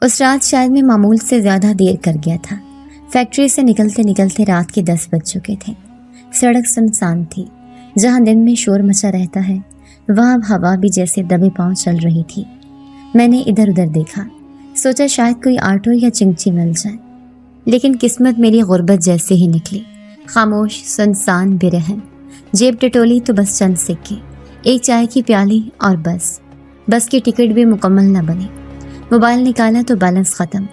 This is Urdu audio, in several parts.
اس رات شاید میں معمول سے زیادہ دیر کر گیا تھا۔ فیکٹری سے نکلتے نکلتے رات کے 10 بج چکے تھے۔ سڑک سنسان تھی۔ جہاں دن میں شور مچا رہتا ہے وہاں ہوا بھی جیسے دبے پاؤں چل رہی تھی۔ میں نے ادھر ادھر دیکھا، سوچا شاید کوئی آٹو یا چنگچی مل جائے، لیکن قسمت میری غربت جیسے ہی نکلی۔ خاموش، سنسان، بے رحم۔ جیب ٹٹولی تو بس چند سکے، ایک چائے کی پیالی اور بس کی ٹکٹ بھی مکمل نہ بنی۔ موبائل نکالا تو بیلنس ختم،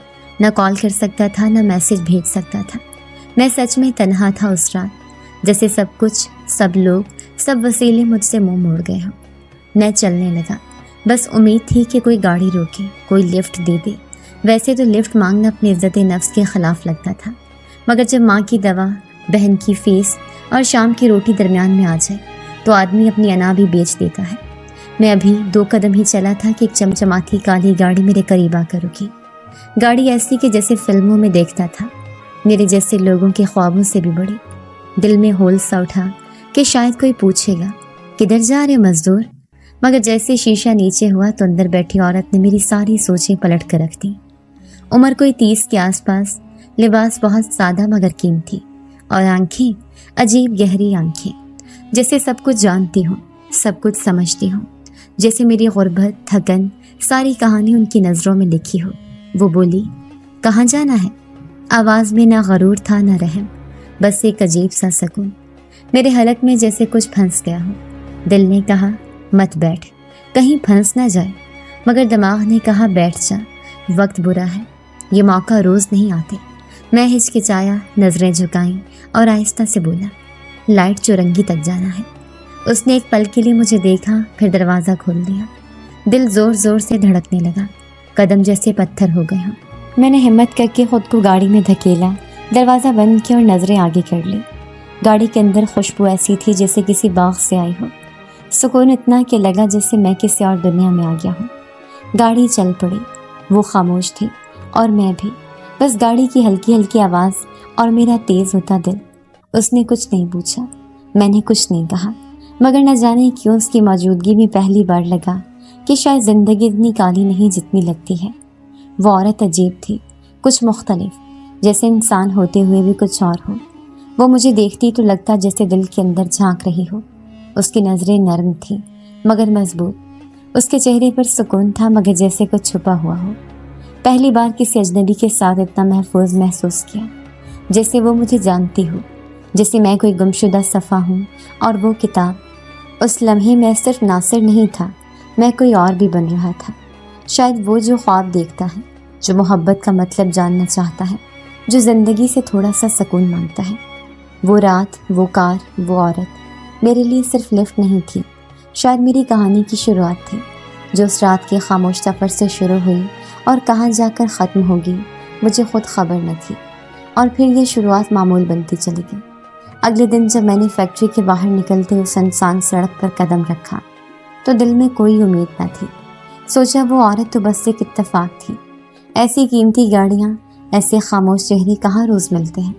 نہ کال کر سکتا تھا نہ میسج بھیج سکتا تھا۔ میں سچ میں تنہا تھا اس رات، جیسے سب کچھ، سب لوگ، سب وسیلے مجھ سے منہ موڑ گئے ہوں۔ میں چلنے لگا، بس امید تھی کہ کوئی گاڑی روکے، کوئی لفٹ دے دے۔ ویسے تو لفٹ مانگنا اپنی عزت نفس کے خلاف لگتا تھا، مگر جب ماں کی دوا، بہن کی فیس اور شام کی روٹی درمیان میں آ جائے تو آدمی اپنی انا بھی بیچ دیتا ہے۔ میں ابھی 2 قدم ہی چلا تھا کہ ایک چمچماتی کالی گاڑی میرے قریب آ کر رکی۔ گاڑی ایسی کہ جیسے فلموں میں دیکھتا تھا، میرے جیسے لوگوں کے خوابوں سے بھی بڑی۔ دل میں ہول سا اٹھا کہ شاید کوئی پوچھے گا کدھر جا رہے مزدور، مگر جیسے شیشہ نیچے ہوا تو اندر بیٹھی عورت نے میری ساری سوچیں پلٹ کر رکھ دی۔ عمر کوئی 30 کے آس پاس، لباس بہت سادہ مگر قیمتی، اور آنکھیں عجیب گہری آنکھیں، جیسے سب کچھ جانتی ہوں، سب کچھ سمجھتی ہوں، جیسے میری غربت، تھکن، ساری کہانی ان کی نظروں میں لکھی ہو۔ وہ بولی، کہاں جانا ہے؟ آواز میں نہ غرور تھا نہ رحم، بس ایک عجیب سا سکون۔ میرے حلق میں جیسے کچھ پھنس گیا ہو۔ دل نے کہا مت بیٹھ، کہیں پھنس نہ جائے، مگر دماغ نے کہا بیٹھ جا، وقت برا ہے، یہ موقع روز نہیں آتے۔ میں ہچکچایا، نظریں جھکائیں اور آہستہ سے بولا، لائٹ چورنگی تک جانا ہے۔ اس نے ایک پل کے لیے مجھے دیکھا، پھر دروازہ کھول دیا۔ دل زور زور سے دھڑکنے لگا، قدم جیسے پتھر ہو گئے ہوں۔ میں نے ہمت کر کے خود کو گاڑی میں دھکیلا، دروازہ بند کیا اور نظریں آگے کر لی۔ گاڑی کے اندر خوشبو ایسی تھی جیسے کسی باغ سے آئی ہو، سکون اتنا کہ لگا جیسے میں کسی اور دنیا میں آ گیا ہوں۔ گاڑی چل پڑی، وہ خاموش تھی اور میں بھی، بس گاڑی کی ہلکی ہلکی آواز اور میرا تیز ہوتا دل۔ اس نے کچھ نہیں پوچھا، میں نے کچھ نہیں کہا، مگر نہ جانے کیوں اس کی موجودگی میں پہلی بار لگا کہ شاید زندگی اتنی کالی نہیں جتنی لگتی ہے۔ وہ عورت عجیب تھی، کچھ مختلف، جیسے انسان ہوتے ہوئے بھی کچھ اور ہو۔ وہ مجھے دیکھتی تو لگتا جیسے دل کے اندر جھانک رہی ہو۔ اس کی نظریں نرم تھیں مگر مضبوط، اس کے چہرے پر سکون تھا مگر جیسے کچھ چھپا ہوا ہو۔ پہلی بار کسی اجنبی کے ساتھ اتنا محفوظ محسوس کیا، جیسے وہ مجھے جانتی ہو، جیسے میں کوئی گمشدہ صفحہ ہوں اور وہ کتاب۔ اس لمحے میں صرف ناصر نہیں تھا، میں کوئی اور بھی بن رہا تھا۔ شاید وہ جو خواب دیکھتا ہے، جو محبت کا مطلب جاننا چاہتا ہے، جو زندگی سے تھوڑا سا سکون مانگتا ہے۔ وہ رات، وہ کار، وہ عورت میرے لیے صرف لفٹ نہیں تھی، شاید میری کہانی کی شروعات تھی، جو اس رات کے خاموش سفر سے شروع ہوئی اور کہاں جا کر ختم ہوگی مجھے خود خبر نہ تھی۔ اور پھر یہ شروعات معمول بنتی چلی گئی۔ اگلے دن جب میں نے فیکٹری کے باہر نکلتے ہوئے سنسان سڑک پر قدم رکھا تو دل میں کوئی امید نہ تھی۔ سوچا وہ عورت تو بس ایک اتفاق تھی، ایسی قیمتی گاڑیاں، ایسے خاموش چہرے کہاں روز ملتے ہیں۔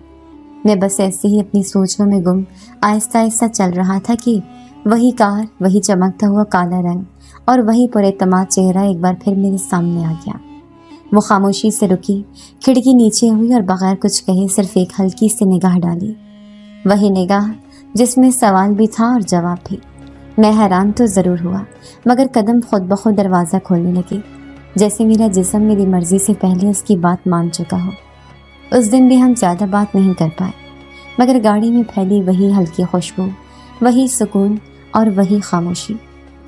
میں بس ایسے ہی اپنی سوچوں میں گم آہستہ آہستہ چل رہا تھا کہ وہی کار، وہی چمکتا ہوا کالا رنگ اور وہی پراعتماد چہرہ ایک بار پھر میرے سامنے آ گیا۔ وہ خاموشی سے رکی، کھڑکی نیچے ہوئی اور بغیر کچھ کہے صرف ایک ہلکی سی نگاہ ڈالی، وہی نگاہ جس میں سوال بھی تھا اور جواب بھی۔ میں حیران تو ضرور ہوا، مگر قدم خود بخود دروازہ کھولنے لگے، جیسے میرا جسم میری مرضی سے پہلے اس کی بات مان چکا ہو۔ اس دن بھی ہم زیادہ بات نہیں کر پائے، مگر گاڑی میں پھیلی وہی ہلکی خوشبو، وہی سکون اور وہی خاموشی،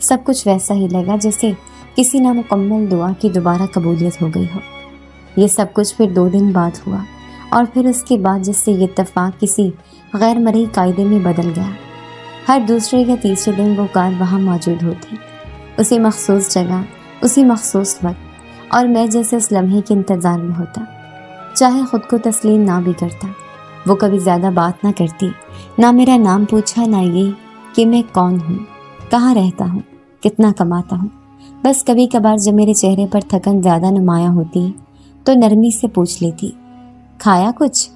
سب کچھ ویسا ہی لگا جیسے کسی نامکمل دعا کی دوبارہ قبولیت ہو گئی ہو۔ یہ سب کچھ پھر 2 دن بعد ہوا، اور پھر اس کے بعد جس سے یہ اتفاق کسی غیر مرئی قاعدے میں بدل گیا۔ ہر دوسرے یا تیسرے دن وہ کار وہاں موجود ہوتی، اسی مخصوص جگہ، اسی مخصوص وقت، اور میں جیسے اس لمحے کے انتظار میں ہوتا، چاہے خود کو تسلیم نہ بھی کرتا۔ وہ کبھی زیادہ بات نہ کرتی، نہ میرا نام پوچھا، نہ یہ کہ میں کون ہوں، کہاں رہتا ہوں، کتنا کماتا ہوں۔ بس کبھی کبھار جب میرے چہرے پر تھکن زیادہ نمایاں ہوتی تو نرمی سے پوچھ لیتی، کھایا کچھ؟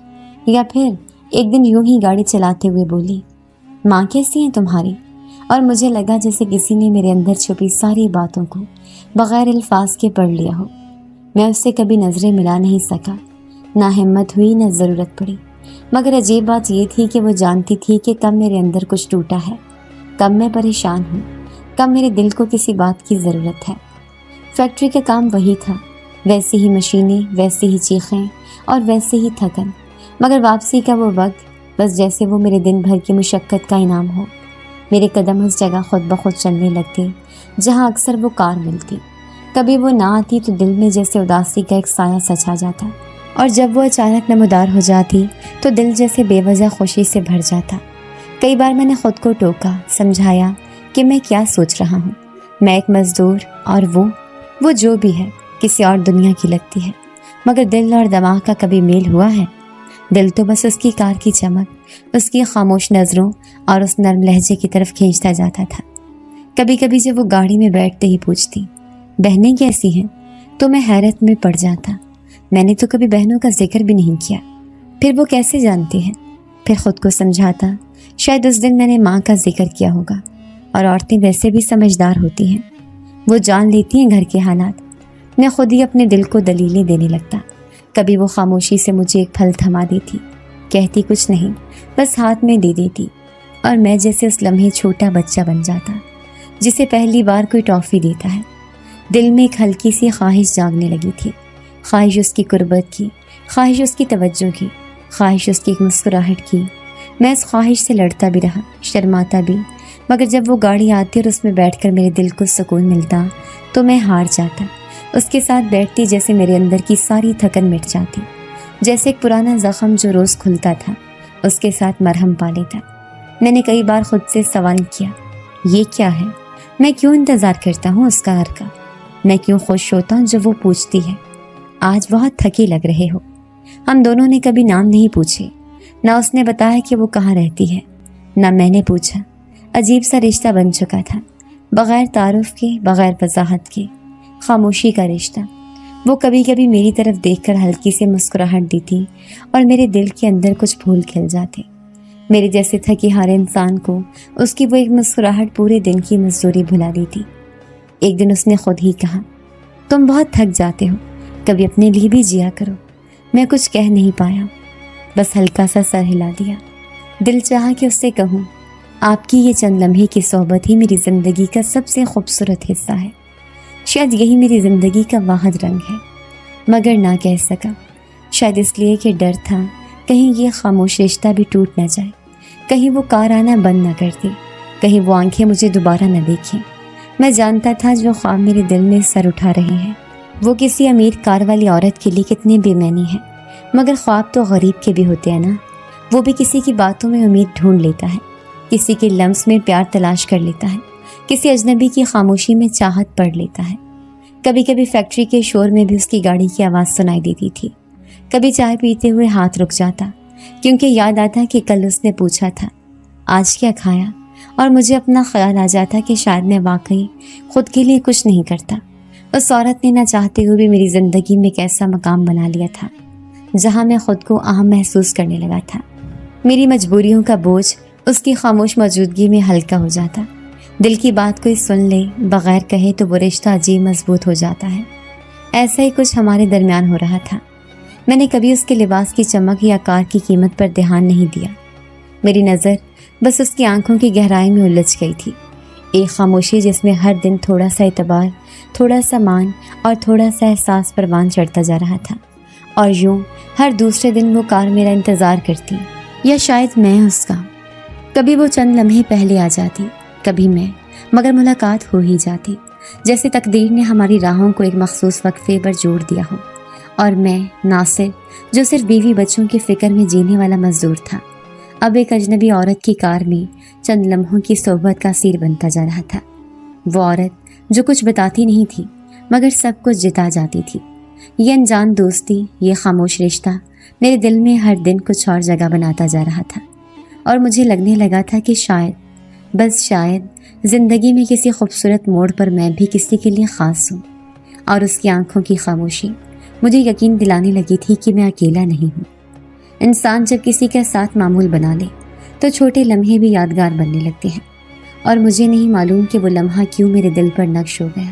یا پھر ایک دن یوں ہی گاڑی چلاتے ہوئے بولی، ماں کیسی ہیں تمہاری؟ اور مجھے لگا جیسے کسی نے میرے اندر چھپی ساری باتوں کو بغیر الفاظ کے پڑھ لیا ہو۔ میں اس سے کبھی نظریں ملا نہیں سکا، نہ ہمت ہوئی نہ ضرورت پڑی، مگر عجیب بات یہ تھی کہ وہ جانتی تھی کہ کب میرے اندر کچھ ٹوٹا ہے، کب میں پریشان ہوں، کب میرے دل کو کسی بات کی ضرورت ہے۔ فیکٹری کا کام وہی تھا، ویسی ہی مشینیں، ویسی ہی چیخیں اور ویسے ہی تھکن، مگر واپسی کا وہ وقت بس جیسے وہ میرے دن بھر کی مشقت کا انعام ہو۔ میرے قدم اس جگہ خود بخود چلنے لگتے جہاں اکثر وہ کار ملتی۔ کبھی وہ نہ آتی تو دل میں جیسے اداسی کا ایک سایہ سا چھا جاتا، اور جب وہ اچانک نمودار ہو جاتی تو دل جیسے بے وجہ خوشی سے بھر جاتا۔ کئی بار میں نے خود کو ٹوکا، سمجھایا کہ میں کیا سوچ رہا ہوں، میں ایک مزدور اور وہ جو بھی ہے کسی اور دنیا کی لگتی ہے، مگر دل اور دماغ کا کبھی میل ہوا ہے؟ دل تو بس اس کی کار کی چمک، اس کی خاموش نظروں اور اس نرم لہجے کی طرف کھینچتا جاتا تھا۔ کبھی کبھی جب وہ گاڑی میں بیٹھتے ہی پوچھتی، بہنیں کیسی ہیں، تو میں حیرت میں پڑ جاتا۔ میں نے تو کبھی بہنوں کا ذکر بھی نہیں کیا، پھر وہ کیسے جانتی ہیں؟ پھر خود کو سمجھاتا، شاید اس دن میں نے ماں کا ذکر کیا ہوگا، اور عورتیں ویسے بھی سمجھدار ہوتی ہیں، وہ جان لیتی ہیں گھر کے حالات۔ میں خود ہی اپنے دل کو دلیلیں دینے لگتا۔ کبھی وہ خاموشی سے مجھے ایک پھل تھما دیتی، کہتی کچھ نہیں، بس ہاتھ میں دے دیتی، اور میں جیسے اس لمحے چھوٹا بچہ بن جاتا جسے پہلی بار کوئی ٹافی دیتا ہے۔ دل میں ایک ہلکی سی خواہش جاگنے لگی تھی، خواہش اس کی قربت کی، خواہش اس کی توجہ کی، خواہش اس کی ایک مسکراہٹ کی۔ میں اس خواہش سے لڑتا بھی رہا، شرماتا بھی، مگر جب وہ گاڑی آتی اور اس میں بیٹھ کر میرے دل کو سکون ملتا تو میں ہار جاتا۔ اس کے ساتھ بیٹھتی جیسے میرے اندر کی ساری تھکن مٹ جاتی، جیسے ایک پرانا زخم جو روز کھلتا تھا اس کے ساتھ مرہم پا لیتا۔ میں نے کئی بار خود سے سوال کیا، یہ کیا ہے؟ میں کیوں انتظار کرتا ہوں اس کار کا؟ میں کیوں خوش ہوتا ہوں جب وہ پوچھتی ہے، آج بہت تھکی لگ رہے ہو؟ ہم دونوں نے کبھی نام نہیں پوچھے، نہ اس نے بتایا کہ وہ کہاں رہتی ہے، نہ میں نے پوچھا۔ عجیب سا رشتہ بن چکا تھا، بغیر تعارف کے، بغیر وضاحت کے، خاموشی کا رشتہ۔ وہ کبھی کبھی میری طرف دیکھ کر ہلکی سے مسکراہٹ دیتی اور میرے دل کے اندر کچھ پھول کھل جاتے۔ میرے جیسے تھکی ہارے انسان کو اس کی وہ ایک مسکراہٹ پورے دن کی مزدوری بھلا دیتی۔ ایک دن اس نے خود ہی کہا، تم بہت تھک جاتے ہو، کبھی اپنے لیے بھی جیا کرو۔ میں کچھ کہہ نہیں پایا، بس ہلکا سا سر ہلا دیا۔ دل چاہا کہ اس سے کہوں، آپ کی یہ چند لمحے کی صحبت ہی میری زندگی کا سب سے خوبصورت حصہ ہے، شاید یہی میری زندگی کا واحد رنگ ہے، مگر نہ کہہ سکا۔ شاید اس لیے کہ ڈر تھا کہیں یہ خاموش رشتہ بھی ٹوٹ نہ جائے، کہیں وہ کار آنا بند نہ کر دے، کہیں وہ آنکھیں مجھے دوبارہ نہ دیکھیں۔ میں جانتا تھا جو خواب میرے دل میں سر اٹھا رہے ہیں وہ کسی امیر کار والی عورت کے لیے کتنے بے معنی ہیں، مگر خواب تو غریب کے بھی ہوتے ہیں نا۔ وہ بھی کسی کی باتوں میں امید ڈھونڈ لیتا ہے، کسی کے لمس میں پیار تلاش کر لیتا ہے، کسی اجنبی کی خاموشی میں چاہت پڑھ لیتا ہے۔ کبھی کبھی فیکٹری کے شور میں بھی اس کی گاڑی کی آواز سنائی دیتی تھی، کبھی چائے پیتے ہوئے ہاتھ رک جاتا کیونکہ یاد آتا کہ کل اس نے پوچھا تھا آج کیا کھایا، اور مجھے اپنا خیال آ جاتا کہ شاید میں واقعی خود کے لیے کچھ نہیں کرتا۔ اس عورت نے نہ چاہتے ہوئے بھی میری زندگی میں ایک ایسا مقام بنا لیا تھا جہاں میں خود کو اہم محسوس کرنے لگا تھا۔ میری مجبوریوں کا بوجھ اس کی خاموش موجودگی میں ہلکا ہو جاتا۔ دل کی بات کوئی سن لے بغیر کہے تو وہ رشتہ عجیب مضبوط ہو جاتا ہے۔ ایسا ہی کچھ ہمارے درمیان ہو رہا تھا۔ میں نے کبھی اس کے لباس کی چمک یا کار کی قیمت پر دھیان نہیں دیا، میری نظر بس اس کی آنکھوں کی گہرائی میں الجھ گئی تھی، ایک خاموشی جس میں ہر دن تھوڑا سا اعتبار، تھوڑا سا مان اور تھوڑا سا احساس پروان چڑھتا جا رہا تھا۔ اور یوں ہر دوسرے دن وہ کار میرا انتظار کرتی، یا شاید میں اس کا۔ کبھی وہ چند لمحے پہلے آ جاتی، کبھی میں، مگر ملاقات ہو ہی جاتی، جیسے تقدیر نے ہماری راہوں کو ایک مخصوص وقفے پر جوڑ دیا ہو۔ اور میں ناصر، جو صرف بیوی بچوں کی فکر میں جینے والا مزدور تھا، اب ایک اجنبی عورت کی کار میں چند لمحوں کی صحبت کا اسیر بنتا جا رہا تھا۔ وہ عورت جو کچھ بتاتی نہیں تھی مگر سب کچھ جتا جاتی تھی۔ یہ انجان دوستی، یہ خاموش رشتہ میرے دل میں ہر دن کچھ اور جگہ بناتا جا رہا تھا، اور مجھے لگنے لگا تھا کہ شاید، بس شاید، زندگی میں کسی خوبصورت موڑ پر میں بھی کسی کے لیے خاص ہوں۔ اور اس کی آنکھوں کی خاموشی مجھے یقین دلانے لگی تھی کہ میں اکیلا نہیں ہوں۔ انسان جب کسی کا ساتھ معمول بنا لے تو چھوٹے لمحے بھی یادگار بننے لگتے ہیں، اور مجھے نہیں معلوم کہ وہ لمحہ کیوں میرے دل پر نقش ہو گیا۔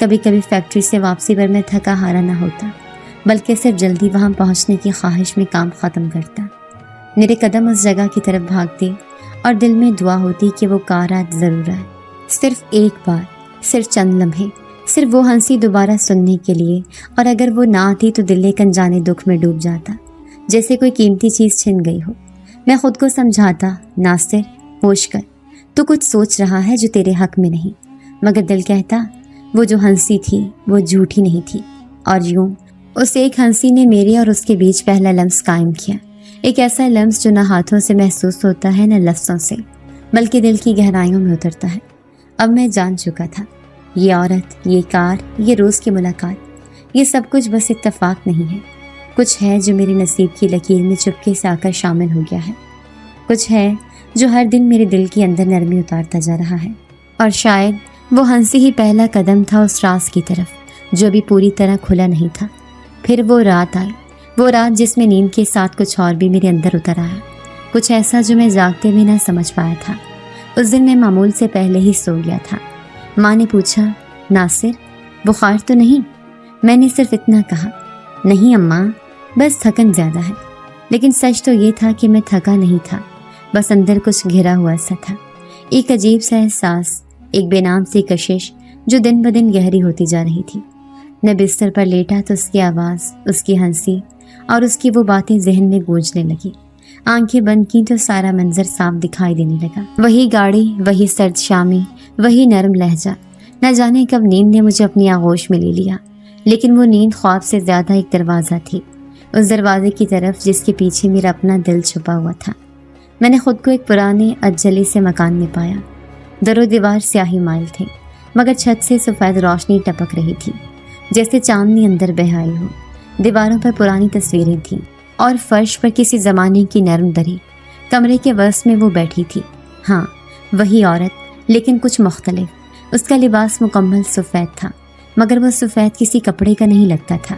کبھی کبھی فیکٹری سے واپسی پر میں تھکا ہارا نہ ہوتا، بلکہ صرف جلدی وہاں پہنچنے کی خواہش میں کام ختم کرتا۔ میرے قدم اس جگہ کی طرف بھاگتے اور دل میں دعا ہوتی کہ وہ کار آج ضرور آئے، صرف ایک بار، صرف چند لمحے، صرف وہ ہنسی دوبارہ سننے کے لیے، اور اگر وہ نہ آتی تو دل ایک انجانے دکھ میں ڈوب جاتا، جیسے کوئی قیمتی چیز چھن گئی ہو۔ میں خود کو سمجھاتا، ناصر ہوش کر، تو کچھ سوچ رہا ہے جو تیرے حق میں نہیں، مگر دل کہتا وہ جو ہنسی تھی وہ جھوٹی نہیں تھی۔ اور یوں اس ایک ہنسی نے میرے اور اس کے بیچ پہلا لمس قائم کیا، ایک ایسا لمس جو نہ ہاتھوں سے محسوس ہوتا ہے نہ لفظوں سے، بلکہ دل کی گہرائیوں میں اترتا ہے۔ اب میں جان چکا تھا، یہ عورت، یہ کار، یہ روز کی ملاقات، یہ سب کچھ بس اتفاق نہیں ہے، کچھ ہے جو میرے نصیب کی لکیر میں چپکے سے آ کر شامل ہو گیا ہے، کچھ ہے جو ہر دن میرے دل کے اندر نرمی اتارتا جا رہا ہے۔ اور شاید وہ ہنسی ہی پہلا قدم تھا اس راز کی طرف جو ابھی پوری طرح کھلا نہیں تھا۔ پھر وہ رات آئی، وہ رات جس میں نیند کے ساتھ کچھ اور بھی میرے اندر اتر آیا، کچھ ایسا جو میں جاگتے میں نہ سمجھ پایا تھا۔ اس دن میں معمول سے پہلے ہی سو گیا تھا۔ ماں نے پوچھا، ناصر بخار تو نہیں؟ میں نے صرف اتنا کہا، نہیں اماں، بس تھکن زیادہ ہے۔ لیکن سچ تو یہ تھا کہ میں تھکا نہیں تھا، بس اندر کچھ گھرا ہوا سا تھا، ایک عجیب سا احساس، ایک بے نام سی کشش جو دن بدن گہری ہوتی جا رہی تھی۔ میں بستر پر لیٹا تو اس کی آواز، اس کی ہنسی اور اس کی وہ باتیں ذہن میں گونجنے لگی۔ آنکھیں بند کی تو سارا منظر صاف دکھائی دینے لگا، وہی گاڑی، وہی سرد شامی، وہی نرم لہجہ۔ نہ جانے کب نیند نے مجھے اپنی آغوش میں لے لیا، لیکن وہ نیند خواب سے زیادہ ایک دروازہ تھی، اس دروازے کی طرف جس کے پیچھے میرا اپنا دل چھپا ہوا تھا۔ میں نے خود کو ایک پرانے اجلے سے مکان میں پایا۔ در و دیوار سیاہی مائل تھے، مگر چھت سے سفید روشنی ٹپک رہی تھی، جیسے چاندنی اندر بہہ آئی ہو۔ دیواروں پر پرانی تصویریں تھیں اور فرش پر کسی زمانے کی نرم دری۔ کمرے کے وسط میں وہ بیٹھی تھی، ہاں وہی عورت، لیکن کچھ مختلف۔ اس کا لباس مکمل سفید تھا، مگر وہ سفید کسی کپڑے کا نہیں لگتا تھا،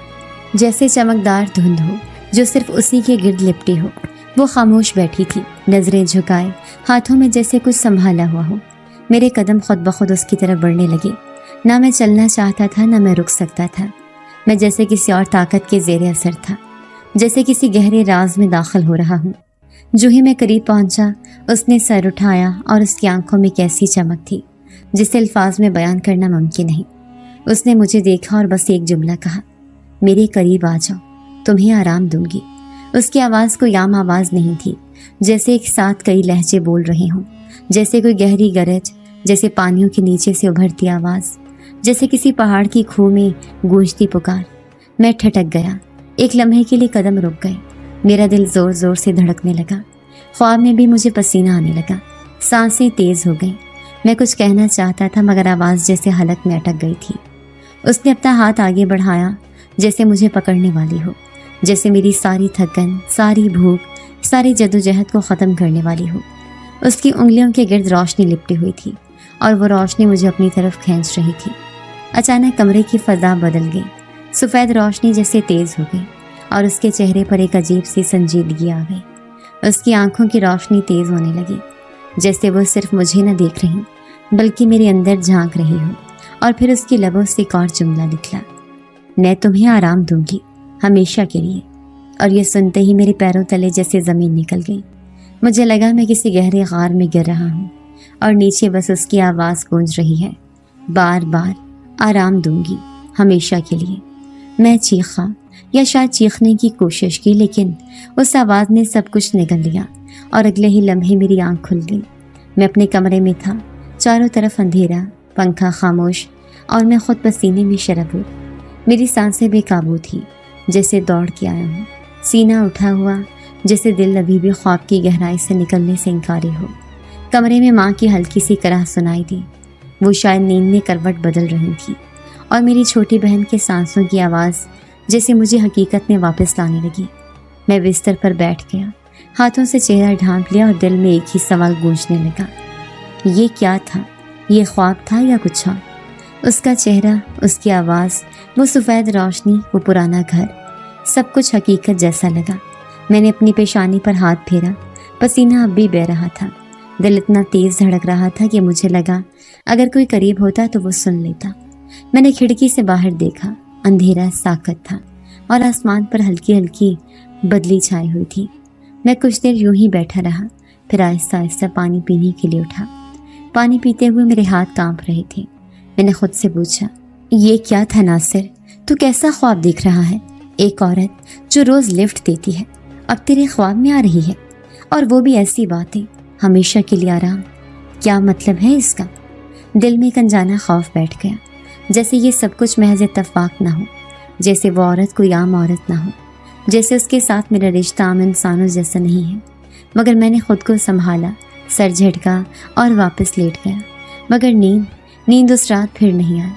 جیسے چمکدار دھند ہو جو صرف اسی کے گرد لپٹی ہو۔ وہ خاموش بیٹھی تھی، نظریں جھکائے، ہاتھوں میں جیسے کچھ سنبھالا ہوا ہو۔ میرے قدم خود بخود اس کی طرف بڑھنے لگے، نہ میں چلنا چاہتا تھا نہ میں رک سکتا تھا۔ میں جیسے کسی اور طاقت کے زیر اثر تھا، جیسے کسی گہرے راز میں داخل ہو رہا ہوں۔ جو ہی میں قریب پہنچا، اس نے سر اٹھایا اور اس کی آنکھوں میں کیسی چمک تھی جسے الفاظ میں بیان کرنا ممکن نہیں۔ اس نے مجھے دیکھا اور بس ایک جملہ کہا، میرے قریب آ جاؤ، تمہیں آرام دوں گی۔ اس کی آواز کوئی عام آواز نہیں تھی، جیسے ایک ساتھ کئی لہجے بول رہے ہوں، جیسے کوئی گہری گرج، جیسے پانیوں کے نیچے سے ابھرتی آواز، جیسے کسی پہاڑ کی کھو میں گونجتی پکار۔ میں ٹھٹک گیا، ایک لمحے کے لیے قدم رک گئے، میرا دل زور زور سے دھڑکنے لگا، خواب میں بھی مجھے پسینہ آنے لگا، سانسیں تیز ہو گئیں۔ میں کچھ کہنا چاہتا تھا مگر آواز جیسے حلق میں اٹک گئی تھی۔ اس نے اپنا ہاتھ آگے بڑھایا، جیسے مجھے پکڑنے والی ہو، جیسے میری ساری تھکن، ساری بھوک، ساری جدوجہد کو ختم کرنے والی ہو۔ اس کی انگلیوں کے گرد روشنی لپٹی ہوئی تھی اور وہ روشنی مجھے اپنی طرف کھینچ رہی تھی۔ اچانک کمرے کی فضا بدل گئی، سفید روشنی جیسے تیز ہو گئی اور اس کے چہرے پر ایک عجیب سی سنجیدگی آ گئی۔ اس کی آنکھوں کی روشنی تیز ہونے لگی، جیسے وہ صرف مجھے نہ دیکھ رہی بلکہ میرے اندر جھانک رہی ہو۔ اور پھر اس کی لبوں سے ایک اور جملہ نکلا، میں تمہیں آرام دوں گی، ہمیشہ کے لیے۔ اور یہ سنتے ہی میرے پیروں تلے جیسے زمین نکل گئی۔ مجھے لگا میں کسی گہرے غار میں گر رہا ہوں اور نیچے بس اس کی آواز گونج رہی ہے، بار بار، آرام دوں گی، ہمیشہ کے لیے۔ میں چیخا، یا شاید چیخنے کی کوشش کی، لیکن اس آواز نے سب کچھ نگل لیا اور اگلے ہی لمحے میری آنکھ کھل گئی۔ میں اپنے کمرے میں تھا، چاروں طرف اندھیرا، پنکھا خاموش اور میں خود پسینے میں شرابور۔ میری سانسیں بے قابو تھی، جیسے دوڑ کے آیا ہوں، سینہ اٹھا ہوا جیسے دل ابھی بھی خواب کی گہرائی سے نکلنے سے انکاری ہو۔ کمرے میں ماں کی ہلکی سی کرا سنائی دی، وہ شاید نیند میں کروٹ بدل رہی تھی، اور میری چھوٹی بہن کے سانسوں کی آواز جیسے مجھے حقیقت میں واپس لانے لگی۔ میں بستر پر بیٹھ گیا، ہاتھوں سے چہرہ ڈھانپ لیا اور دل میں ایک ہی سوال گونجنے لگا، یہ کیا تھا؟ یہ خواب تھا یا کچھ اور؟ اس کا چہرہ، اس کی آواز، وہ سفید روشنی، وہ پرانا گھر، سب کچھ حقیقت جیسا لگا۔ میں نے اپنی پیشانی پر ہاتھ پھیرا، پسینہ اب بھی بہہ رہا تھا، دل اتنا تیز دھڑک رہا تھا کہ مجھے لگا اگر کوئی قریب ہوتا تو وہ سن لیتا۔ میں نے کھڑکی سے باہر دیکھا، اندھیرا ساکت تھا اور آسمان پر ہلکی ہلکی بدلی چھائی ہوئی تھی۔ میں کچھ دیر یوں ہی بیٹھا رہا، پھر آہستہ آہستہ پانی پینے کے لیے اٹھا۔ پانی پیتے ہوئے میرے ہاتھ کانپ رہے تھے۔ میں نے خود سے پوچھا، یہ کیا تھا ناصر؟ تو کیسا خواب دیکھ رہا ہے؟ ایک عورت جو روز لفٹ دیتی ہے اب تیرے خواب میں آ رہی ہے، اور وہ بھی ایسی باتیں، ہمیشہ کے لیے آرام۔ کیا مطلب ہے اس کا؟ دل میں ایک انجانا خوف بیٹھ گیا، جیسے یہ سب کچھ محض اتفاق نہ ہو، جیسے وہ عورت کوئی عام عورت نہ ہو، جیسے اس کے ساتھ میرا رشتہ عام انسانوں جیسا نہیں ہے۔ مگر میں نے خود کو سنبھالا، سر جھٹکا اور واپس لیٹ گیا۔ مگر نیند اس رات پھر نہیں آئی۔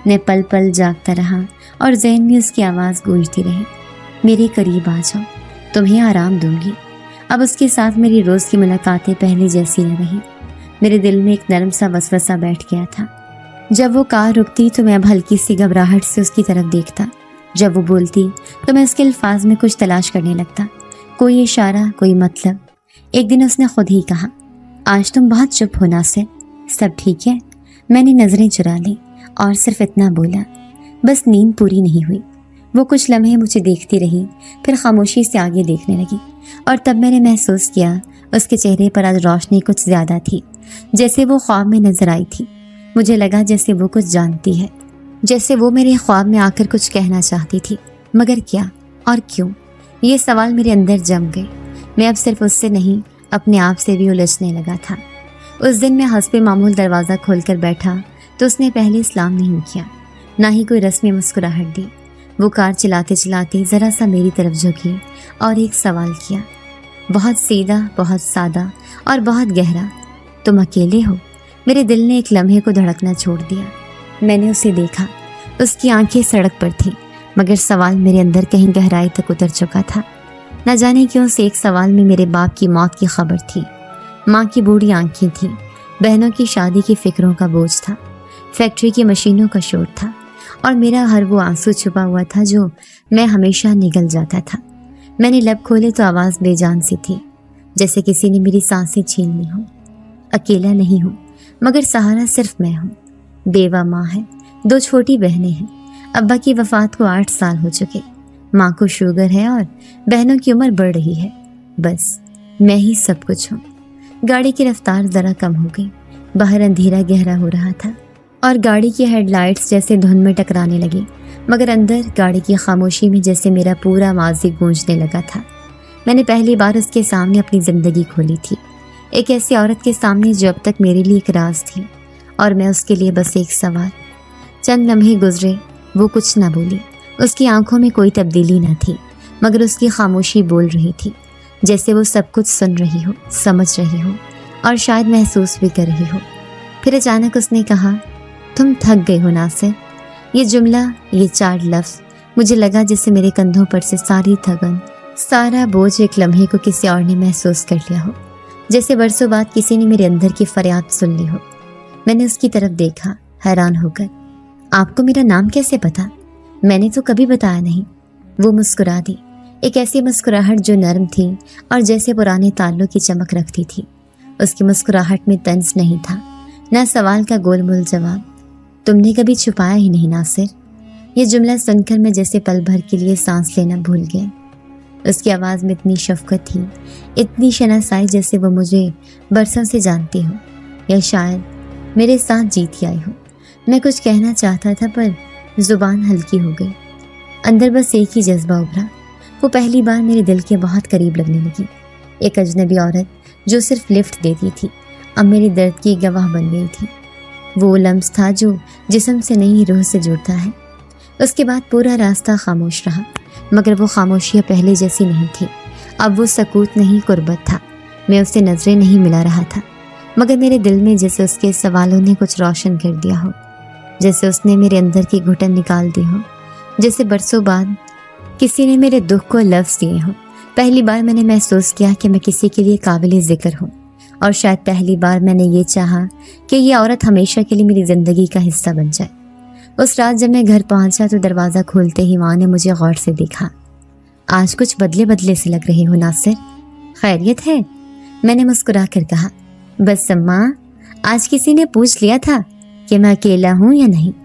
میں پل پل جاگتا رہا اور ذہن میں اس کی آواز گونجتی رہی، میرے قریب آ جاؤ، تمہیں آرام دوں گی۔ اب اس کے ساتھ میری روز کی ملاقاتیں پہلے جیسی نہ رہی۔ میرے دل میں ایک نرم سا وسوسہ بیٹھ گیا تھا۔ جب وہ کار رکتی تو میں اب ہلکی سی گھبراہٹ سے اس کی طرف دیکھتا، جب وہ بولتی تو میں اس کے الفاظ میں کچھ تلاش کرنے لگتا، کوئی اشارہ، کوئی مطلب۔ ایک دن اس نے خود ہی کہا، آج تم بہت چپ ہو ناصر، سب ٹھیک ہے؟ میں نے نظریں چرا لی اور صرف اتنا بولا، بس نیند پوری نہیں ہوئی۔ وہ کچھ لمحے مجھے دیکھتی رہی، پھر خاموشی سے آگے دیکھنے لگی، اور تب میں نے محسوس کیا اس کے چہرے پر آج روشنی کچھ زیادہ تھی، جیسے وہ خواب میں نظر آئی تھی۔ مجھے لگا جیسے وہ کچھ جانتی ہے، جیسے وہ میرے خواب میں آ کر کچھ کہنا چاہتی تھی، مگر کیا اور کیوں؟ یہ سوال میرے اندر جم گئے۔ میں اب صرف اس سے نہیں، اپنے آپ سے بھی الجھنے لگا تھا۔ اس دن میں حسب معمول دروازہ کھول کر بیٹھا تو اس نے پہلے سلام نہیں کیا، نہ ہی کوئی رسمی مسکراہٹ دی۔ وہ کار چلاتے چلاتے ذرا سا میری طرف جھکی اور ایک سوال کیا، بہت سیدھا، بہت سادہ اور بہت گہرا، تم اکیلے ہو؟ میرے دل نے ایک لمحے کو دھڑکنا چھوڑ دیا۔ میں نے اسے دیکھا، اس کی آنکھیں سڑک پر تھیں، مگر سوال میرے اندر کہیں گہرائی تک اتر چکا تھا۔ نہ جانے کیوں اس ایک سوال میں میرے باپ کی موت کی خبر تھی، ماں کی بوڑھی آنکھیں تھیں، بہنوں کی شادی کی فکروں کا بوجھ تھا، فیکٹری کی مشینوں کا شور تھا، اور میرا ہر وہ آنسو چھپا ہوا تھا جو میں ہمیشہ نگل جاتا تھا۔ میں نے لب کھولے تو آواز بے جان سی تھی، جیسے کسی نے میری سانسیں چھین لی ہوں۔ اکیلا نہیں ہوں، مگر سہارا صرف میں ہوں۔ بیوہ ماں ہے، 2 چھوٹی بہنیں ہیں، ابا کی وفات کو 8 سال ہو چکے، ماں کو شوگر ہے اور بہنوں کی عمر بڑھ رہی ہے۔ بس میں ہی سب کچھ ہوں۔ گاڑی کی رفتار ذرا کم ہو گئی، باہر اندھیرا گہرا ہو رہا تھا اور گاڑی کی ہیڈ لائٹس جیسے دھند میں ٹکرانے لگی، مگر اندر گاڑی کی خاموشی میں جیسے میرا پورا ماضی گونجنے لگا تھا۔ میں نے پہلی بار اس کے سامنے اپنی زندگی کھولی تھی، ایک ایسی عورت کے سامنے جو اب تک میرے لیے ایک راز تھی، اور میں اس کے لیے بس ایک سوال۔ چند لمحے گزرے، وہ کچھ نہ بولی، اس کی آنکھوں میں کوئی تبدیلی نہ تھی، مگر اس کی خاموشی بول رہی تھی، جیسے وہ سب کچھ سن رہی ہو، سمجھ رہی ہو، اور شاید محسوس بھی کر رہی ہو۔ پھر اچانک اس نے کہا، تم تھک گئے ہو ناصر۔ یہ جملہ، یہ 4 لفظ، مجھے لگا جیسے میرے کندھوں پر سے ساری تھکن، سارا بوجھ ایک لمحے کو کسی اور نے محسوس کر لیا ہو، جیسے برسوں بعد کسی نے میرے اندر کی فریاد سن لی ہو۔ میں نے اس کی طرف دیکھا، حیران ہو کر، آپ کو میرا نام کیسے پتا؟ میں نے تو کبھی بتایا نہیں۔ وہ مسکرا دی، ایک ایسی مسکراہٹ جو نرم تھی اور جیسے پرانے تعلق کی چمک رکھتی تھی۔ اس کی مسکراہٹ میں طنز نہیں تھا، نہ سوال کا گول مول جواب۔ تم نے کبھی چھپایا ہی نہیں ناصر۔ یہ جملہ سن کر میں جیسے پل بھر کے لیے سانس لینا بھول گیا۔ اس کی آواز میں اتنی شفقت تھی، اتنی شناسائی، جیسے وہ مجھے برسوں سے جانتی ہو، یا شاید میرے ساتھ جیتی آئی ہو۔ میں کچھ کہنا چاہتا تھا پر زبان ہلکی ہو گئی۔ اندر بس ایک ہی جذبہ ابھرا، وہ پہلی بار میرے دل کے بہت قریب لگنے لگی۔ ایک اجنبی عورت جو صرف لفٹ دیتی تھی، اب میری درد کی گواہ بن گئی تھی۔ وہ لمس تھا جو جسم سے نہیں، روح سے جڑتا ہے۔ اس کے بعد پورا راستہ خاموش رہا، مگر وہ خاموشیاں پہلے جیسی نہیں تھی۔ اب وہ سکوت نہیں، قربت تھا۔ میں اس سے نظریں نہیں ملا رہا تھا، مگر میرے دل میں جیسے اس کے سوالوں نے کچھ روشن کر دیا ہو، جیسے اس نے میرے اندر کی گھٹن نکال دی ہو، جیسے برسوں بعد کسی نے میرے دکھ کو لفظ دیے ہوں۔ پہلی بار میں نے محسوس کیا کہ میں کسی کے لیے قابل ذکر ہوں، اور شاید پہلی بار میں نے یہ چاہا کہ یہ عورت ہمیشہ کے لیے میری زندگی کا حصہ بن جائے۔ اس رات جب میں گھر پہنچا تو دروازہ کھولتے ہی ماں نے مجھے غور سے دیکھا۔ آج کچھ بدلے بدلے سے لگ رہے ہو ناصر، خیریت ہے؟ میں نے مسکرا کر کہا، بس اماں، آج کسی نے پوچھ لیا تھا کہ میں اکیلا ہوں یا نہیں۔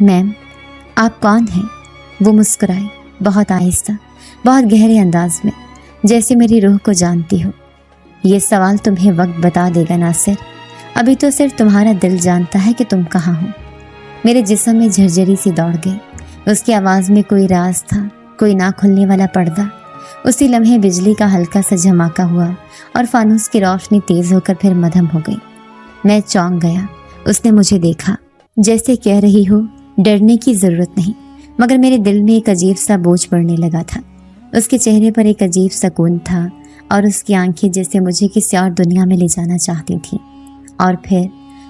میم آپ کون ہیں؟ وہ مسکرائی، بہت آہستہ، بہت گہرے انداز میں، جیسے میری روح کو جانتی ہو۔ یہ سوال تمہیں وقت بتا دے گا ناصر، ابھی تو صرف تمہارا دل جانتا ہے کہ تم کہاں ہو۔ میرے جسم میں جھرجھری سی دوڑ گئی، اس کی آواز میں کوئی راز تھا، کوئی نہ کھلنے والا پردہ۔ اسی لمحے بجلی کا ہلکا سا جھماکا ہوا اور فانوس کی روشنی تیز ہو کر پھر مدھم ہو گئی۔ میں چونک گیا، اس نے مجھے دیکھا، جیسے کہہ رہی ہو ڈرنے کی ضرورت نہیں، مگر میرے دل میں ایک عجیب سا بوجھ پڑنے لگا تھا۔ اس کے چہرے پر ایک عجیب سکون تھا اور اس کی آنکھیں جیسے مجھے کسی اور دنیا میں لے جانا چاہتی تھیں۔ اور پھر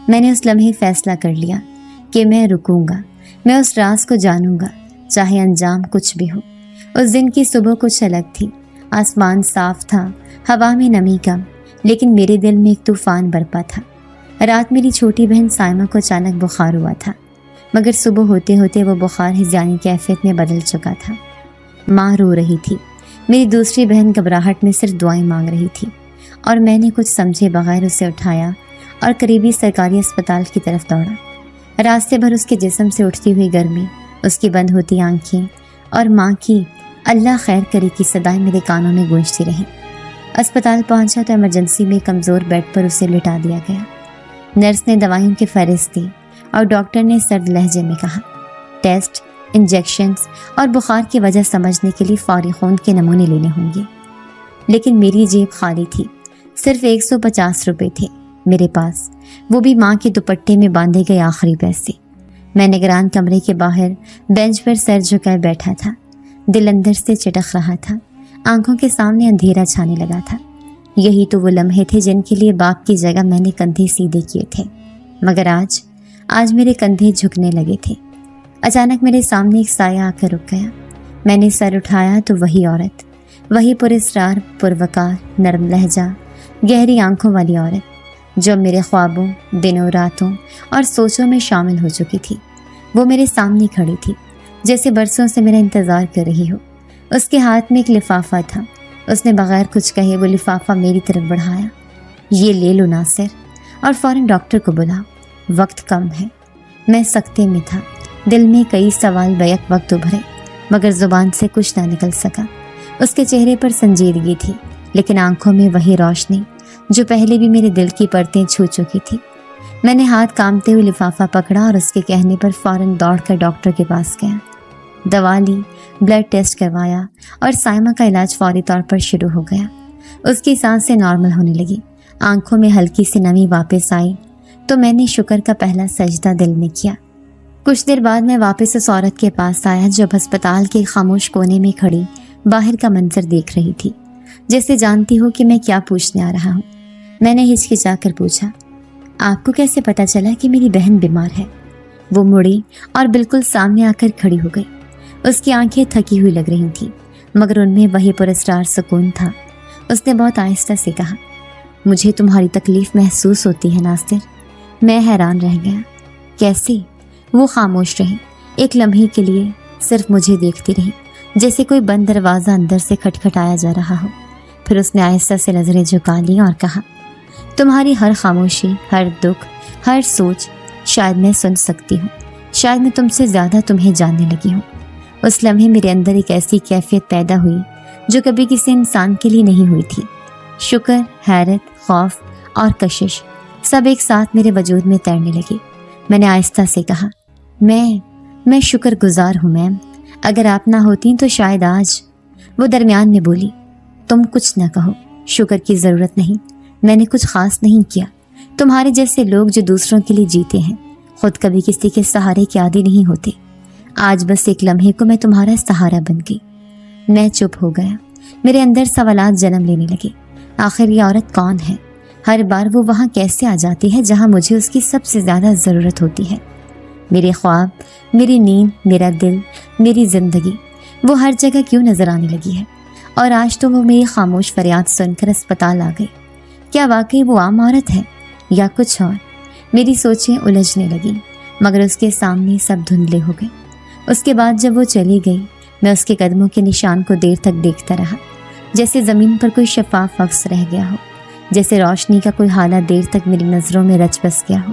میں نے اس لمحے فیصلہ کر لیا کہ میں رکوں گا، میں اس راز کو جانوں گا، چاہے انجام کچھ بھی ہو۔ اس دن کی صبح کچھ الگ تھی، آسمان صاف تھا، ہوا میں نمی کم، لیکن میرے دل میں ایک طوفان برپا تھا۔ رات میری چھوٹی بہن سائمہ کو اچانک بخار ہوا تھا، مگر صبح ہوتے ہوتے وہ بخار ہذیانی کیفیت میں بدل چکا تھا۔ ماں رو رہی تھی، میری دوسری بہن گھبراہٹ میں صرف دعائیں مانگ رہی تھی، اور میں نے کچھ سمجھے بغیر اسے اٹھایا اور قریبی سرکاری اسپتال کی طرف دوڑا۔ راستے بھر اس کے جسم سے اٹھتی ہوئی گرمی، اس کی بند ہوتی آنکھیں اور ماں کی اللہ خیر کرے کی صدائیں میرے کانوں میں گونجتی رہیں۔ اسپتال پہنچا تو ایمرجنسی میں کمزور بیڈ پر اسے لٹا دیا گیا۔ نرس نے دوائیوں کی فہرست دی اور ڈاکٹر نے سرد لہجے میں کہا، ٹیسٹ، انجیکشنز اور بخار کی وجہ سمجھنے کے لیے فوری خون کے نمونے لینے ہوں گے۔ لیکن میری جیب خالی تھی، صرف 150 روپے تھے میرے پاس، وہ بھی ماں کے دوپٹے میں باندھے گئے آخری پیسے۔ میں نگران کمرے کے باہر بینچ پر سر جھکائے بیٹھا تھا، دل اندر سے چٹخ رہا تھا، آنکھوں کے سامنے اندھیرا چھانے لگا تھا۔ یہی تو وہ لمحے تھے جن کے لیے باپ کی جگہ میں نے کندھے سیدھے کیے تھے، مگر آج میرے کندھے جھکنے لگے تھے۔ اچانک میرے سامنے ایک سایہ آ کر رک گیا۔ میں نے سر اٹھایا تو وہی عورت، وہی پراسرار، پروقار، نرم لہجہ، گہری آنکھوں والی عورت جو میرے خوابوں، دنوں، راتوں اور سوچوں میں شامل ہو چکی تھی، وہ میرے سامنے کھڑی تھی، جیسے برسوں سے میرا انتظار کر رہی ہو۔ اس کے ہاتھ میں ایک لفافہ تھا، اس نے بغیر کچھ کہے وہ لفافہ میری طرف بڑھایا۔ یہ لے لو ناصر، اور فوراً ڈاکٹر کو بلاؤ، وقت کم ہے۔ میں سکتے میں تھا، دل میں کئی سوال بیک وقت ابھرے، مگر زبان سے کچھ نہ نکل سکا۔ اس کے چہرے پر سنجیدگی تھی، لیکن آنکھوں میں وہی روشنی جو پہلے بھی میرے دل کی پرتیں چھو چکی تھی۔ میں نے ہاتھ کانپتے ہوئے لفافہ پکڑا اور اس کے کہنے پر فوراً دوڑ کر ڈاکٹر کے پاس گیا۔ دوا لی، بلڈ ٹیسٹ کروایا اور سائمہ کا علاج فوری طور پر شروع ہو گیا۔ اس کی سانسیں نارمل ہونے لگی، آنکھوں میں ہلکی سی نمی واپس آئی تو میں نے شکر کا پہلا سجدہ دل میں کیا۔ کچھ دیر بعد میں واپس اس عورت کے پاس آیا جو اب ہسپتال کے خاموش کونے میں کھڑی باہر کا منظر دیکھ رہی تھی، جیسے جانتی ہو کہ میں کیا پوچھنے آ رہا ہوں۔ میں نے ہچکچا کر پوچھا، آپ کو کیسے پتہ چلا کہ میری بہن بیمار ہے؟ وہ مڑی اور بالکل سامنے آ کر کھڑی ہو گئی۔ اس کی آنکھیں تھکی ہوئی لگ رہی تھیں، مگر ان میں وہی پراسرار سکون تھا۔ اس نے بہت آہستہ سے کہا، مجھے تمہاری تکلیف محسوس ہوتی ہے ناصر۔ میں حیران رہ گیا، کیسے؟ وہ خاموش رہی، ایک لمحے کے لیے صرف مجھے دیکھتی رہی، جیسے کوئی بند دروازہ اندر سے کھٹکھٹایا جا رہا ہو۔ پھر اس نے آہستہ سے نظریں جھکا لی اور کہا، تمہاری ہر خاموشی، ہر دکھ، ہر سوچ شاید میں سن سکتی ہوں، شاید میں تم سے زیادہ تمہیں جاننے لگی ہوں۔ اس لمحے میرے اندر ایک ایسی کیفیت پیدا ہوئی جو کبھی کسی انسان کے لیے نہیں ہوئی تھی۔ شکر، حیرت، خوف اور کشش سب ایک ساتھ میرے وجود میں تیرنے لگے۔ میں نے آہستہ سے کہا، میں شکر گزار ہوں میم، اگر آپ نہ ہوتی تو شاید آج۔ وہ درمیان میں بولی، تم کچھ نہ کہو، شکر کی ضرورت نہیں، میں نے کچھ خاص نہیں کیا۔ تمہارے جیسے لوگ جو دوسروں کے لیے جیتے ہیں خود کبھی کسی کے سہارے کے عادی نہیں ہوتے۔ آج بس ایک لمحے کو میں تمہارا سہارا بن گئی۔ میں چپ ہو گیا، میرے اندر سوالات جنم لینے لگے۔ آخر یہ عورت کون ہے؟ ہر بار وہ وہاں کیسے آ جاتی ہے جہاں مجھے اس کی سب سے زیادہ ضرورت ہوتی ہے؟ میرے خواب، میری نیند، میرا دل، میری زندگی، وہ ہر جگہ کیوں نظر آنے لگی ہے؟ اور آج تو وہ میری خاموش فریاد سن کر اسپتال آ گئی۔ کیا واقعی وہ عام عورت ہے یا کچھ اور؟ میری سوچیں الجھنے لگیں، مگر اس کے سامنے سب دھندلے ہو گئے۔ اس کے بعد جب وہ چلی گئی، میں اس کے قدموں کے نشان کو دیر تک دیکھتا رہا، جیسے زمین پر کوئی شفاف عکس رہ گیا ہو، جیسے روشنی کا کوئی حالہ دیر تک میری نظروں میں رچ بس گیا ہو۔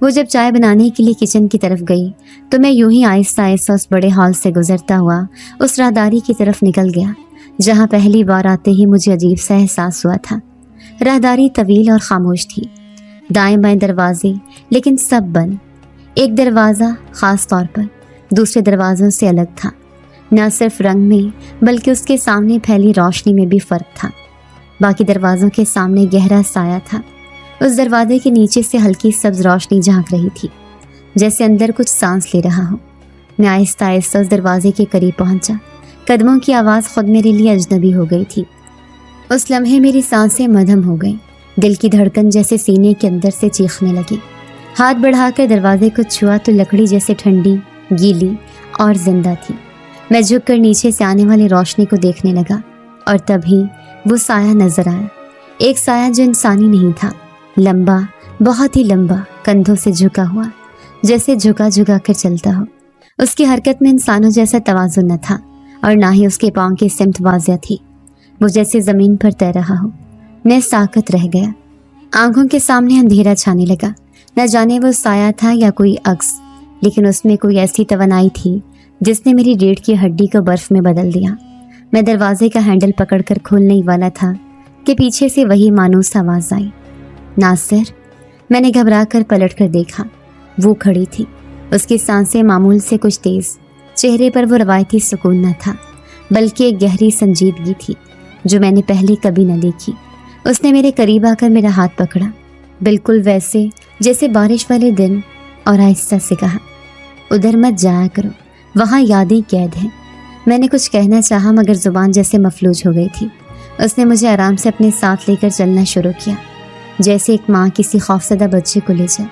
وہ جب چائے بنانے کے لیے کچن کی طرف گئی تو میں یوں ہی آہستہ آہستہ اس بڑے ہال سے گزرتا ہوا اس راہداری کی طرف نکل گیا جہاں پہلی بار آتے ہی مجھے عجیب سا احساس ہوا تھا۔ راہداری طویل اور خاموش تھی، دائیں بائیں دروازے لیکن سب بند۔ ایک دروازہ خاص طور پر دوسرے دروازوں سے الگ تھا، نہ صرف رنگ میں بلکہ اس کے سامنے پھیلی روشنی میں بھی فرق تھا۔ باقی دروازوں کے سامنے گہرا سایہ تھا۔ اس دروازے کے نیچے سے ہلکی سبز روشنی جھانک رہی تھی، جیسے اندر کچھ سانس لے رہا ہو۔ میں آہستہ آہستہ اس دروازے کے قریب پہنچا۔ قدموں کی آواز خود میرے لیے اجنبی ہو گئی تھی۔ اس لمحے میری سانسیں مدھم ہو گئیں، دل کی دھڑکن جیسے سینے کے اندر سے چیخنے لگی۔ ہاتھ بڑھا کر دروازے کو چھوا تو لکڑی جیسے ٹھنڈی، گیلی اور زندہ تھی۔ میں جھک کر نیچے سے آنے والی روشنی کو دیکھنے لگا اور تبھی وہ سایہ نظر آیا، ایک سایہ جو انسانی نہیں تھا، لمبا، بہت ہی لمبا، کندھوں سے جھکا ہوا، جیسے جھکا جھکا کر چلتا ہو۔ اس کی حرکت میں انسانوں جیسا توازن نہ تھا اور نہ ہی اس کے پاؤں کی سمت واضح تھی، وہ جیسے زمین پر تیر رہا ہو۔ میں ساکت رہ گیا، آنکھوں کے سامنے اندھیرا چھانے لگا۔ نہ جانے وہ سایہ تھا یا کوئی عکس، لیکن اس میں کوئی ایسی توانائی تھی جس نے میری ریڑھ کی ہڈی کو برف میں بدل دیا۔ میں دروازے کا ہینڈل پکڑ کر کھولنے ہی والا تھا کہ پیچھے سے وہی مانوس آواز آئی، ناصر۔ میں نے گھبرا کر پلٹ کر دیکھا، وہ کھڑی تھی، اس کی سانسیں معمول سے کچھ تیز، چہرے پر وہ روایتی سکون نہ تھا بلکہ ایک گہری سنجیدگی تھی جو میں نے پہلے کبھی نہ دیکھی۔ اس نے میرے قریب آ کر میرا ہاتھ پکڑا، بالکل ویسے جیسے بارش والے دن، اور آہستہ سے کہا، ادھر مت جایا کرو، وہاں یادیں قید ہیں۔ میں نے کچھ کہنا چاہا مگر زبان جیسے مفلوج ہو گئی تھی۔ اس نے مجھے آرام سے اپنے ساتھ لے کر چلنا شروع کیا، جیسے ایک ماں کسی خوفزدہ بچے کو لے جائے۔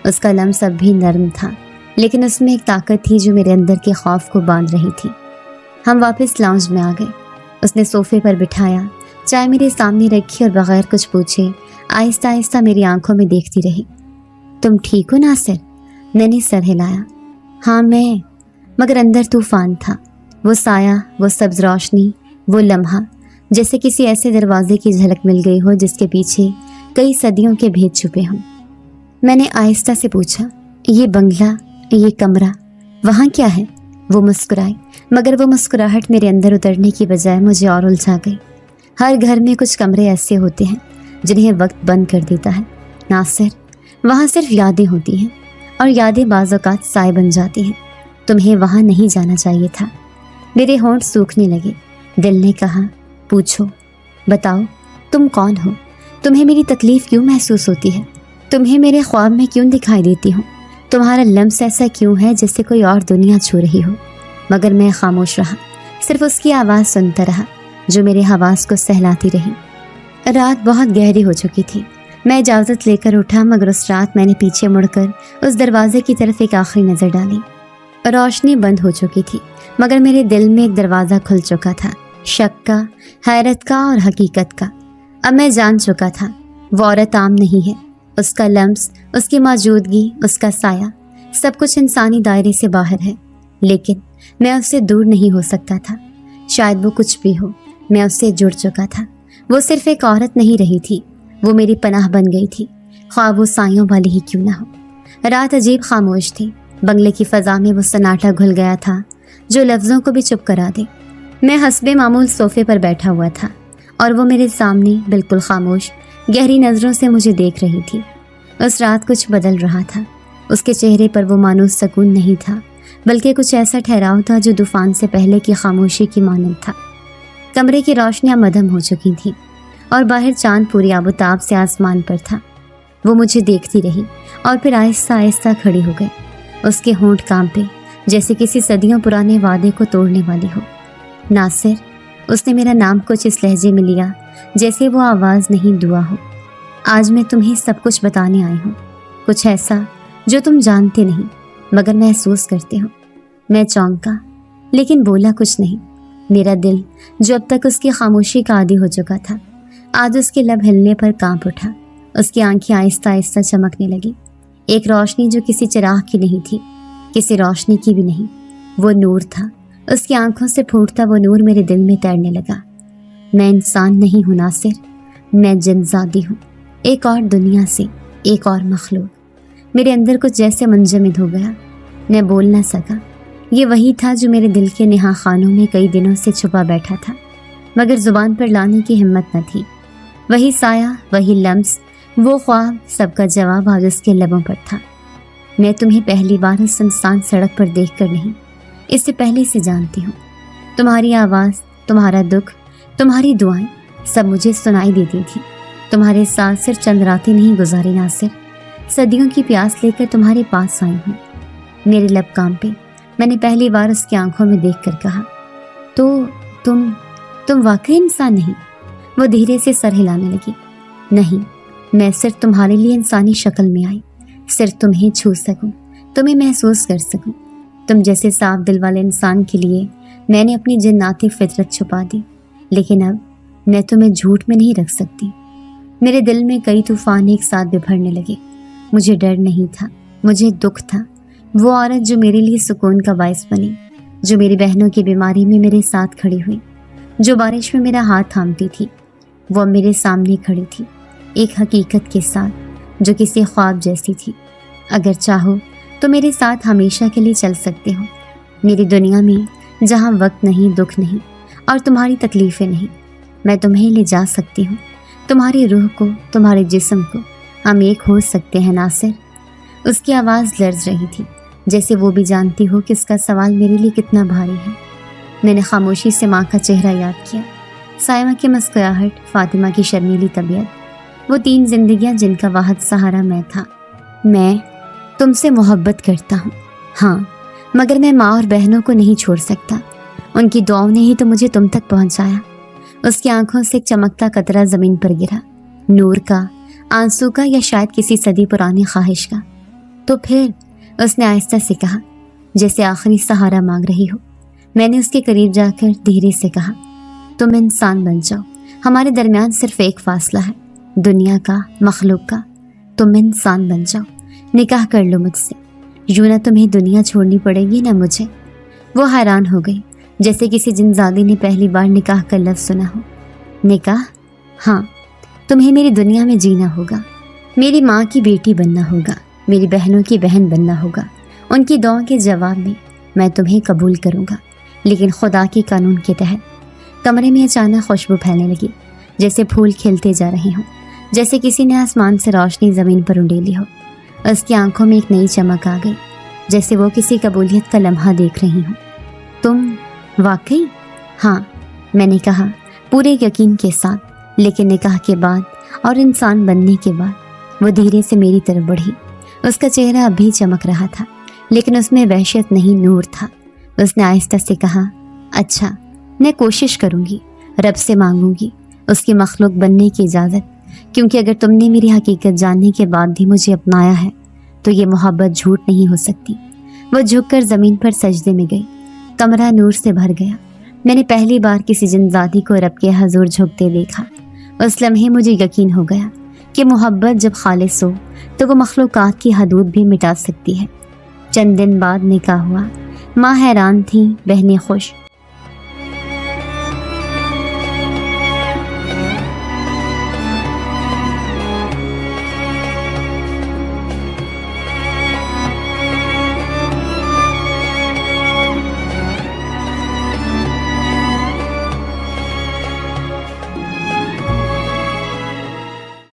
اس کا لمس اب بھی نرم تھا لیکن اس میں ایک طاقت تھی جو میرے اندر کے خوف کو باندھ رہی تھی۔ ہم واپس لاؤنج میں آ گئے۔ اس نے صوفے پر بٹھایا، چائے میرے سامنے رکھی اور بغیر کچھ پوچھے آہستہ آہستہ میری آنکھوں میں دیکھتی رہی۔ تم ٹھیک ہو ناصر؟ میں نے سر ہلایا۔ ہاں میں، مگر اندر طوفان تھا، وہ سایہ، وہ سبز روشنی، وہ لمحہ، جیسے کسی ایسے دروازے کی جھلک مل گئی ہو جس کے پیچھے کئی صدیوں کے بھید چھپے ہوں۔ میں نے آہستہ سے پوچھا، یہ بنگلہ، یہ کمرہ، وہاں کیا ہے؟ وہ مسکرائی، مگر وہ مسکراہٹ میرے اندر اترنے کی بجائے مجھے اور الجھا گئی۔ ہر گھر میں کچھ کمرے ایسے ہوتے ہیں جنہیں وقت بند کر دیتا ہے ناصر، وہاں صرف یادیں ہوتی ہیں اور یادیں بعض اوقات سائے بن جاتی ہیں۔ تمہیں وہاں نہیں جانا چاہیے تھا۔ میرے ہونٹ سوکھنے لگے۔ دل نے کہا، پوچھو، بتاؤ تم کون ہو؟ تمہیں میری تکلیف کیوں محسوس ہوتی ہے؟ تمہیں میرے خواب میں کیوں دکھائی دیتی ہوں؟ تمہارا لمس ایسا کیوں ہے جیسے کوئی اور دنیا چھو رہی ہو؟ مگر میں خاموش رہا، صرف اس کی آواز سنتا رہا جو میرے حواس کو سہلاتی رہی۔ رات بہت گہری ہو چکی تھی۔ میں اجازت لے کر اٹھا مگر اس رات میں نے پیچھے مڑ کر اس دروازے کی طرف ایک آخری نظر ڈالی۔ روشنی بند ہو چکی تھی مگر میرے دل میں ایک دروازہ کھل چکا تھا، شک کا، حیرت کا اور حقیقت کا۔ اب میں جان چکا تھا وہ عورت عام نہیں ہے، اس کا لمس، اس کی موجودگی، اس کا سایہ، سب کچھ انسانی دائرے سے باہر ہے، لیکن میں اس سے دور نہیں ہو سکتا تھا۔ شاید وہ کچھ بھی ہو، میں اس سے جڑ چکا تھا۔ وہ صرف ایک عورت نہیں رہی تھی، وہ میری پناہ بن گئی تھی، خواہ وہ سایوں والی ہی کیوں نہ ہو۔ رات عجیب خاموش تھی، بنگلے کی فضا میں وہ سناٹا گھل گیا تھا جو لفظوں کو بھی چپ کرا دے۔ میں حسب معمول صوفے پر بیٹھا ہوا تھا اور وہ میرے سامنے بالکل خاموش، گہری نظروں سے مجھے دیکھ رہی تھی۔ اس رات کچھ بدل رہا تھا، اس کے چہرے پر وہ مانوس سکون نہیں تھا بلکہ کچھ ایسا ٹھہراؤ تھا جو طوفان سے پہلے کی خاموشی کی مانند تھا۔ کمرے کی روشنیاں مدھم ہو چکی تھیں اور باہر چاند پوری آب و تاب سے آسمان پر تھا۔ وہ مجھے دیکھتی رہی اور پھر آہستہ آہستہ کھڑی ہو گئی۔ اس کے ہونٹ کانپے جیسے کسی صدیوں پرانے وعدے کو توڑنے والی ہو۔ ناصر، اس نے میرا نام کچھ اس لہجے میں لیا جیسے وہ آواز نہیں دعا ہو۔ آج میں تمہیں سب کچھ بتانے آئی ہوں، کچھ ایسا جو تم جانتے نہیں مگر محسوس کرتے ہو۔ میں چونکا لیکن بولا کچھ نہیں۔ میرا دل جو اب تک اس کی خاموشی کا عادی ہو چکا تھا، آج اس کے لب ہلنے پر کانپ اٹھا۔ اس کی آنکھیں آہستہ آہستہ چمکنے لگی، ایک روشنی جو کسی چراغ کی نہیں تھی، کسی روشنی کی بھی نہیں، وہ نور تھا۔ اس کی آنکھوں سے پھوٹتا وہ نور میرے دل میں تیرنے لگا۔ میں انسان نہیں ہوں ناصر، میں جن زادی ہوں، ایک اور دنیا سے، ایک اور مخلوق۔ میرے اندر کچھ جیسے منجمد ہو گیا، میں بول نہ سکا۔ یہ وہی تھا جو میرے دل کے نہا خانوں میں کئی دنوں سے چھپا بیٹھا تھا، مگر زبان پر لانے کی ہمت نہ تھی۔ وہی سایہ، وہی لمس، وہ خواب، سب کا جواب آج اس کے لبوں پر تھا۔ میں تمہیں پہلی بار اس سنسان سڑک پر دیکھ کر نہیں، اس سے پہلے سے جانتی ہوں۔ تمہاری آواز، تمہارا دکھ، تمہاری دعائیں سب مجھے سنائی دیتی تھی۔ تمہارے ساتھ صرف چند راتیں نہیں گزاری ناصر، صدیوں کی پیاس لے کر تمہارے پاس آئی ہوں۔ میرے لب کانپے، میں نے پہلی بار اس کی آنکھوں میں دیکھ کر کہا، تو تم واقعی انسان نہیں؟ وہ دھیرے سے سر ہلانے لگی۔ نہیں، میں صرف تمہارے لیے انسانی شکل میں آئی، صرف تمہیں چھو سکوں، تمہیں محسوس کر سکوں۔ تم جیسے صاف دل والے انسان کے لیے میں نے اپنی جناتی فطرت چھپا دی، لیکن اب میں تمہیں جھوٹ میں نہیں رکھ سکتی۔ میرے دل میں کئی طوفان ایک ساتھ ببھرنے لگے۔ مجھے ڈر نہیں تھا، مجھے دکھ تھا۔ وہ عورت جو میرے لیے سکون کا باعث بنی، جو میری بہنوں کی بیماری میں میرے ساتھ کھڑی ہوئی، جو بارش میں میرا ہاتھ تھامتی تھی، وہ میرے سامنے کھڑی تھی، ایک حقیقت کے ساتھ جو کسی خواب جیسی تھی۔ اگر چاہو تو میرے ساتھ ہمیشہ کے لیے چل سکتے ہو، میری دنیا میں جہاں وقت نہیں، دکھ نہیں اور تمہاری تکلیفیں نہیں۔ میں تمہیں لے جا سکتی ہوں، تمہاری روح کو، تمہارے جسم کو۔ ہم ایک ہو سکتے ہیں ناصر۔ اس کی آواز لرز رہی تھی، جیسے وہ بھی جانتی ہو کہ اس کا سوال میرے لیے کتنا بھاری ہے۔ میں نے خاموشی سے ماں کا چہرہ یاد کیا، سائمہ کی مسکراہٹ، فاطمہ کی شرمیلی طبیعت، وہ 3 زندگیاں جن کا واحد سہارا میں تھا۔ میں تم سے محبت کرتا ہوں، ہاں، مگر میں ماں اور بہنوں کو نہیں چھوڑ سکتا۔ ان کی دعاؤں نے ہی تو مجھے تم تک پہنچایا۔ اس کی آنکھوں سے ایک چمکتا قطرہ زمین پر گرا، نور کا، آنسو کا، یا شاید کسی صدی پرانی خواہش کا۔ تو پھر اس نے آہستہ سے کہا، جیسے آخری سہارا مانگ رہی ہو۔ میں نے اس کے قریب جا کر دھیرے سے کہا، تم انسان بن جاؤ، ہمارے درمیان صرف ایک فاصلہ ہے، دنیا کا، مخلوق کا۔ تم انسان بن جاؤ، نکاح کر لو مجھ سے، یوں نہ تمہیں دنیا چھوڑنی پڑے گی نہ مجھے۔ وہ حیران ہو گئی، جیسے کسی جنزادی نے پہلی بار نکاح کا لفظ سنا ہو۔ نکاح؟ ہاں، تمہیں میری دنیا میں جینا ہوگا، میری ماں کی بیٹی بننا ہوگا، میری بہنوں کی بہن بننا ہوگا۔ ان کی دعاؤں کے جواب میں تمہیں قبول کروں گا، لیکن خدا کے قانون کے تحت۔ کمرے میں اچانک خوشبو پھیلنے لگی، جیسے پھول کھلتے جا رہے ہوں، جیسے کسی نے آسمان سے روشنی زمین پر انڈیلی ہو۔ اس کی آنکھوں میں ایک نئی چمک آ گئی، جیسے وہ کسی قبولیت کا لمحہ دیکھ رہی ہوں۔ تم واقعی؟ ہاں، میں نے کہا پورے یقین کے ساتھ۔ لیکن نکاح کے بعد اور انسان بننے کے بعد؟ وہ دھیرے سے میری طرف بڑھی۔ اس کا چہرہ اب بھی چمک رہا تھا، لیکن اس میں وحشت نہیں، نور تھا۔ اس نے آہستہ سے کہا، اچھا، میں کوشش کروں گی، رب سے مانگوں گی اس کی مخلوق بننے کی اجازت، کیونکہ اگر تم نے میری حقیقت جاننے کے بعد بھی مجھے اپنایا ہے تو یہ محبت جھوٹ نہیں ہو سکتی۔ وہ جھک کر زمین پر سجدے میں گئی، کمرہ نور سے بھر گیا۔ میں نے پہلی بار کسی جنزادی کو رب کے حضور جھکتے دیکھا۔ اس لمحے مجھے یقین ہو گیا کہ محبت جب خالص ہو تو وہ مخلوقات کی حدود بھی مٹا سکتی ہے۔ چند دن بعد نکاح ہوا۔ ماں حیران تھی، بہنیں خوش،